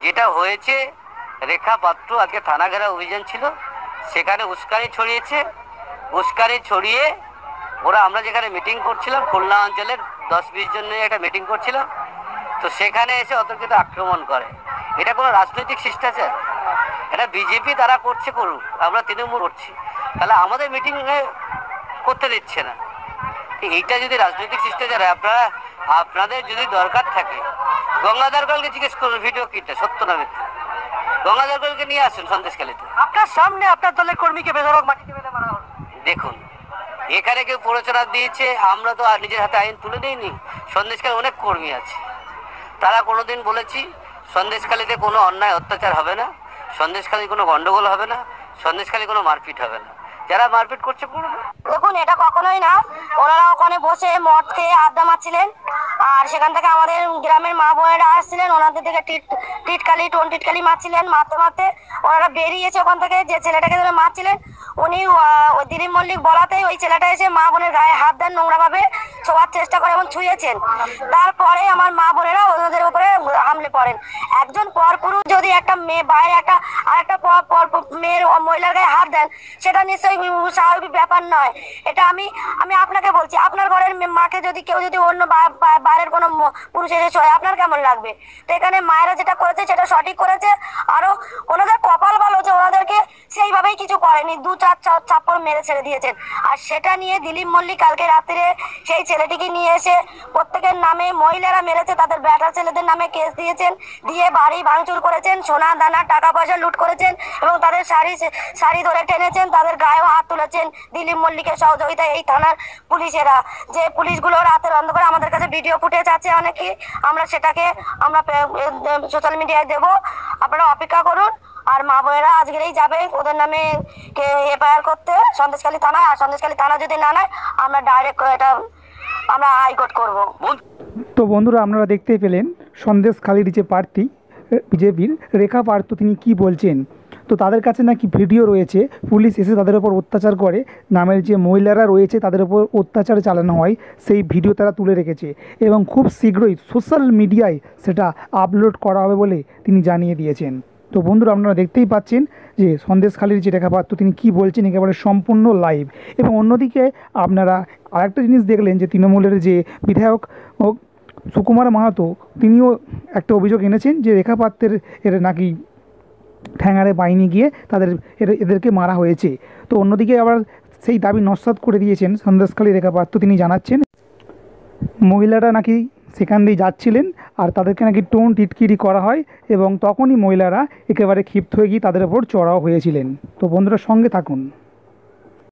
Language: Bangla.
যেটা হয়েছে, রেখা পাত্র আজকে থানা ঘেরা অভিযান ছিল, সেখানে উস্কানি ছড়িয়েছে। উস্কানি ছড়িয়ে আমরা যেখানে মিটিং করছিলাম, খুলনা অঞ্চলের 10-20 জন নিয়ে একটা মিটিং করছিলাম, তো সেখানে এসে অতর্কিত আক্রমণ করে। এটা কোনো রাজনৈতিক শিষ্টাচার? এটা বিজেপি তারা করছে, করুক, আমরা তৃণমূল করছি, তাহলে আমাদের মিটিং করতে দিচ্ছে না। এইটা যদি রাজনৈতিক শিষ্টাচার, আপনাদের যদি দরকার থাকে গঙ্গাধর কলকে জিজ্ঞেস করুন ভিডিও কিটা সত্য না মিথ্যা। গঙ্গাধর কলকে নিয়ে আসুন সন্দেশখালীতে, আপনার সামনে আপনার দলের কর্মীকে বেধড়ক মাটিতে বেঁধে মারা হলো। দেখুন এখানে কেউ প্ররোচনা দিয়েছে, আমরা তো আর নিজের হাতে আইন তুলে দিইনি। সন্দেশখালী অনেক কর্মী আছে, তারা কোনোদিন বলেছি সন্দেশখালীতে কোনো অন্যায় অত্যাচার হবে না, সন্দেশখালী কোনো গন্ডগোল হবে না, সন্দেশখালী কোনো মারপিট হবে না। যারা মারপিট করছে করবে। দেখুন এটা কখনোই না, ওনারা ওখানে বসে মদ খেয়ে আড্ডা মারছিলেন, আর সেখান থেকে আমাদের গ্রামের মা বোনেরা আসছিলেন, ওনাদের থেকে টিটকালি মারছিলেন। মারতে মারতে ওনারা বেরিয়েছে ওখান থেকে। যে ছেলেটাকে ধরে মারছিলেন উনি ওই দিলীপ মল্লিক বলাতেই ওই ছেলেটা এসে মা বোনের গায়ে হাত দেন, নোংরাভাবে ছোঁয়ার চেষ্টা করে এবং ছুঁয়েছেন। তারপরে আমার মা বোনেরা ওদের উপরে হামলে পড়েন। একজন পরপুরুষ যদি একটা মেয়ে বাইরে আরেকটা মেয়ের মহিলার গায়ে হাত দেন, সেটা নিশ্চয়ই স্বাভাবিক ব্যাপার নয়। এটা আমি আপনাকে বলছি, আপনার ঘরের মাকে যদি কেউ যদি অন্য বাইরের কোনো পুরুষ এসে ছয়, আপনার কেমন লাগবে? তো এখানে মায়েরা যেটা করেছে সেটা সঠিক করেছে। আরো ওনাদের কপাল ভালো যে ওনাদেরকে সেইভাবেই কিছু করেনি, 2-4 চাপ্পড় মেরে ছেড়ে দিয়েছেন। আর সেটা নিয়ে দিলীপ মল্লিক কালকে রাত্রে সেই ছেলেটিকে নিয়ে এসে প্রত্যেকের নামে, মহিলারা মেরেছে তাদের বেটা ছেলেদের নামে কেস দিয়েছেন, দিয়ে বাড়ি ভাঙচুর করেছেন, সোনা দানা টাকা পয়সা লুট করেছেন এবং তাদের শাড়ি ধরে টেনেছেন, তাদের গায়েও হাত তুলেছেন দিলীপ মল্লিকের সহযোগিতায় এই থানার পুলিশেরা। যে পুলিশগুলো রাতের অন্ধকারে, আমাদের কাছে ভিডিও ফুটেজ আছে অনেকে, আমরা সেটাকে সোশ্যাল মিডিয়ায় দেব, আপনারা অপেক্ষা করুন। আর মা বোনেরা আজকেরই যাবে ওদের নামে এফআইআর করতে সন্দেশখালী থানায়। আর সন্দেশখালী থানা যদি না নেয়, আমরা ডাইরেক্ট এটা আমরা হাইকোর্ট করব। তো বন্ধুরা, আপনারা দেখতেই পেলেন সন্দেশখালীর যে প্রার্থী বিজেপির রেখা পাত্র, তিনি কি বলছেন। তো তাদের কাছে নাকি ভিডিও রয়েছে, পুলিশ এসে তাদের ওপর অত্যাচার করে, নামের যে মহিলারা রয়েছে তাদের ওপর অত্যাচার চালানো হয়, সেই ভিডিও তারা তুলে রেখেছে এবং খুব শীঘ্রই সোশ্যাল মিডিয়ায় সেটা আপলোড করা হবে বলে তিনি জানিয়ে দিয়েছেন। তো বন্ধুরা, আপনারা দেখতেই পাচ্ছেন যে সন্দেশখালীর যে রেখা পাত্র তিনি কী বলছেন, একেবারে সম্পূর্ণ লাইভ। এবং অন্যদিকে আপনারা আরেকটা জিনিস দেখলেন যে তৃণমূলের যে বিধায়ক সুকুমার মাহাতো, তিনিও একটা অভিযোগ এনেছেন যে রেখা পাত্রের নাকি ঠ্যাঙাড়ে বাইনি গিয়ে এদেরকে মারা হয়েছে। তো অন্যদিকে আবার সেই দাবি নস্যাৎ করে দিয়েছেন সন্দেশখালী রেখা পাত্র। তিনি জানাচ্ছেন মহিলারা নাকি সেখান দিয়ে যাচ্ছিলেন আর তাদেরকে নাকি টিটকিরি করা হয় এবং তখনই মহিলারা একেবারে ক্ষিপ্ত হয়ে গিয়ে তাদের ওপর চড়াও হয়েছিলেন। তো বন্ধুরা, সঙ্গে থাকুন।